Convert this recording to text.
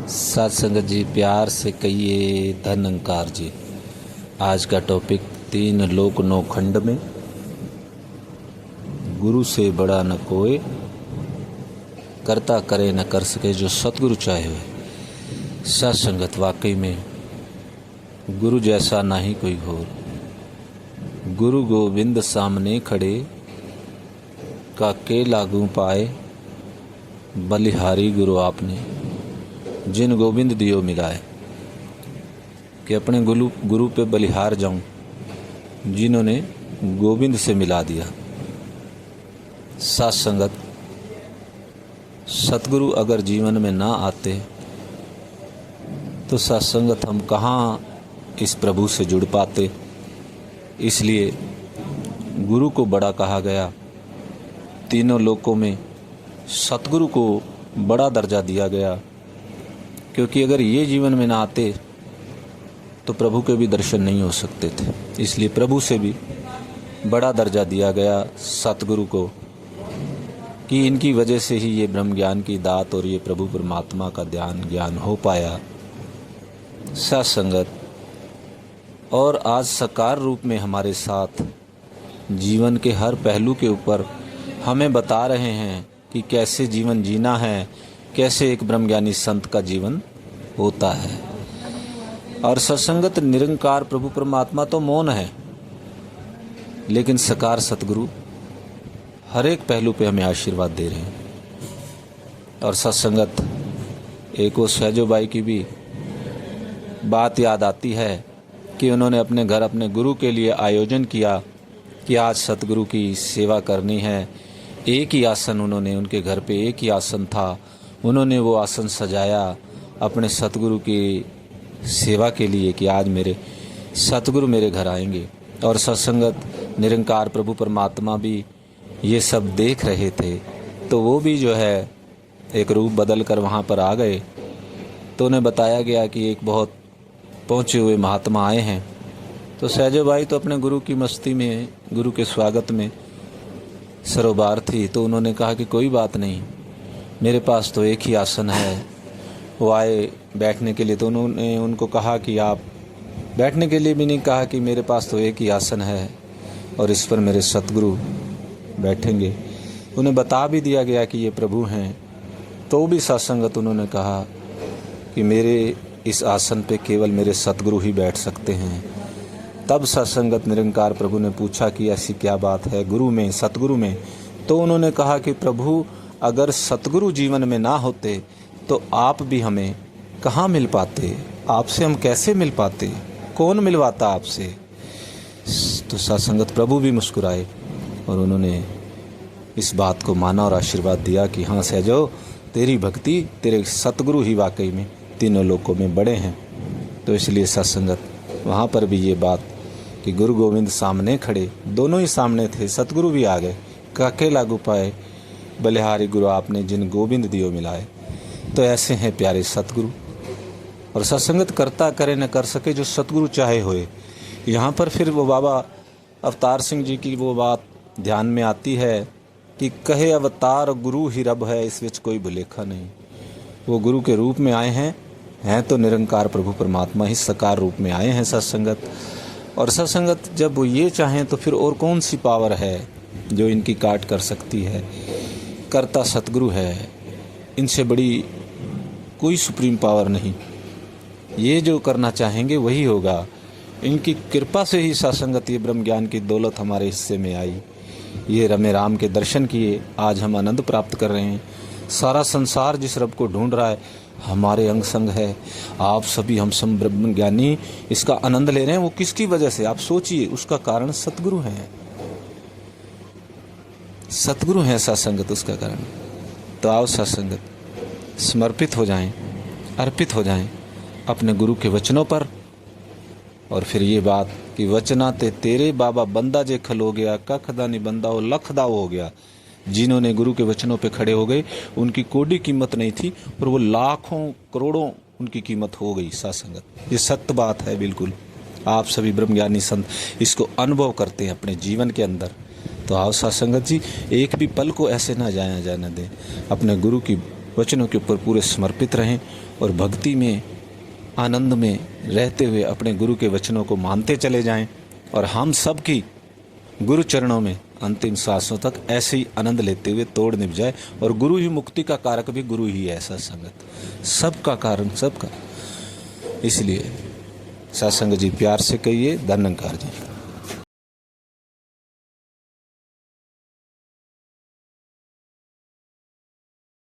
साथ संगत जी, प्यार से कहिए धन अंकार जी। आज का टॉपिक 3 लोक 9 खंड में गुरु से बड़ा न कोई, करता करे न कर सके जो सतगुरु चाहे हुए। साथ संगत, वाकई में गुरु जैसा ना ही कोई घोर। गुरु गोविंद सामने खड़े, काके लागू पाए, बलिहारी गुरु आपने जिन गोविंद दियो मिलाए। कि अपने गुरु पे बलिहार जाऊं जिन्होंने गोविंद से मिला दिया। साथ संगत, सतगुरु अगर जीवन में ना आते तो साथ संगत हम कहाँ इस प्रभु से जुड़ पाते। इसलिए गुरु को बड़ा कहा गया। तीनों लोकों में सतगुरु को बड़ा दर्जा दिया गया, क्योंकि अगर ये जीवन में ना आते तो प्रभु के भी दर्शन नहीं हो सकते थे। इसलिए प्रभु से भी बड़ा दर्जा दिया गया सतगुरु को, कि इनकी वजह से ही ये ब्रह्म ज्ञान की दात और ये प्रभु परमात्मा का ज्ञान हो पाया। साथ संगत, और आज साकार रूप में हमारे साथ जीवन के हर पहलू के ऊपर हमें बता रहे हैं कि कैसे जीवन जीना है, कैसे एक ब्रह्मज्ञानी संत का जीवन होता है। और सत्संगत, निरंकार प्रभु परमात्मा तो मौन है, लेकिन साकार सतगुरु हर एक पहलू पे हमें आशीर्वाद दे रहे हैं। और सत्संगत, एक वो सहजोबाई की भी बात याद आती है कि उन्होंने अपने घर अपने गुरु के लिए आयोजन किया कि आज सतगुरु की सेवा करनी है। एक ही आसन, उन्होंने उनके घर पे एक ही आसन था, उन्होंने वो आसन सजाया अपने सतगुरु की सेवा के लिए कि आज मेरे सतगुरु मेरे घर आएंगे। और सत्संगत, निरंकार प्रभु परमात्मा भी ये सब देख रहे थे, तो वो भी जो है एक रूप बदल कर वहाँ पर आ गए। तो उन्हें बताया गया कि एक बहुत पहुँचे हुए महात्मा आए हैं। तो सहजोबाई तो अपने गुरु की मस्ती में, गुरु के स्वागत में सरोबार थी। तो उन्होंने कहा कि कोई बात नहीं, मेरे पास तो एक ही आसन है। वो आए बैठने के लिए, तो उन्होंने उनको कहा कि आप बैठने के लिए भी नहीं कहा, कि मेरे पास तो एक ही आसन है और इस पर मेरे सतगुरु बैठेंगे। उन्हें बता भी दिया गया कि ये प्रभु हैं। तो भी सत्संगत उन्होंने कहा कि मेरे इस आसन पे केवल मेरे सतगुरु ही बैठ सकते हैं। तब सत्संगत, निरंकार प्रभु ने पूछा कि ऐसी क्या बात है गुरु में, सतगुरु में। तो उन्होंने कहा कि प्रभु, अगर सतगुरु जीवन में ना होते तो आप भी हमें कहाँ मिल पाते, आपसे हम कैसे मिल पाते, कौन मिलवाता आपसे। तो सत्संगत, प्रभु भी मुस्कुराए और उन्होंने इस बात को माना और आशीर्वाद दिया कि हाँ सहजो, तेरी भक्ति, तेरे सतगुरु ही वाकई में तीनों लोकों में बड़े हैं। तो इसलिए सत्संगत, वहाँ पर भी ये बात कि गुरु गोविंद सामने खड़े, दोनों ही सामने थे, सतगुरु भी आ गए। काके लागू पाए, बलिहारी गुरु आपने जिन गोविंद दियो मिलाए। तो ऐसे हैं प्यारे सतगुरु। और सत्संगत, करता करे न कर सके जो सतगुरु चाहे होए। यहाँ पर फिर वो बाबा अवतार सिंह जी की वो बात ध्यान में आती है कि कहे अवतार गुरु ही रब है, इस विच कोई भुलेखा नहीं। वो गुरु के रूप में आए हैं तो निरंकार प्रभु परमात्मा ही साकार रूप में आए हैं सत्संगत। और सत्संगत, जब वो ये चाहें तो फिर और कौन सी पावर है जो इनकी काट कर सकती है। करता सतगुरु है, इनसे बड़ी कोई सुप्रीम पावर नहीं। ये जो करना चाहेंगे वही होगा। इनकी कृपा से ही सत्संगत ये ब्रह्म ज्ञान की दौलत हमारे हिस्से में आई। ये रमे राम के दर्शन किए, आज हम आनंद प्राप्त कर रहे हैं। सारा संसार जिस रब को ढूंढ रहा है हमारे अंग संग है। आप सभी, हम सब ब्रह्म ज्ञानी इसका आनंद ले रहे हैं। वो किसकी वजह से, आप सोचिए, उसका कारण सतगुरु हैं। सतगुरु हैं सत्संगत, उसका कारण। तो आओ सत्संगत, समर्पित हो जाएं, अर्पित हो जाएं अपने गुरु के वचनों पर। और फिर ये बात कि वचना ते तेरे बाबा, बंदा जे खलो गया, कखदा नहीं बंदा वो लखदा हो गया। जिन्होंने गुरु के वचनों पे खड़े हो गए, उनकी कोई कीमत नहीं थी, और वो लाखों करोड़ों उनकी कीमत हो गई। सत्संगत, ये सत्य बात है बिल्कुल। आप सभी ब्रह्मज्ञानी संत इसको अनुभव करते हैं अपने जीवन के अंदर। तो आओ सत्संगत जी, एक भी पल को ऐसे ना जाने दें। अपने गुरु की वचनों के ऊपर पूरे समर्पित रहें और भक्ति में, आनंद में रहते हुए अपने गुरु के वचनों को मानते चले जाएं और हम सब की गुरु चरणों में अंतिम सांसों तक ऐसे ही आनंद लेते हुए तोड़ निभ जाए। और गुरु ही मुक्ति का कारक भी गुरु ही है, ऐसा संगत सबका कारण सबका। इसलिए सत्संग जी प्यार से कहिए, धन्यकार जी।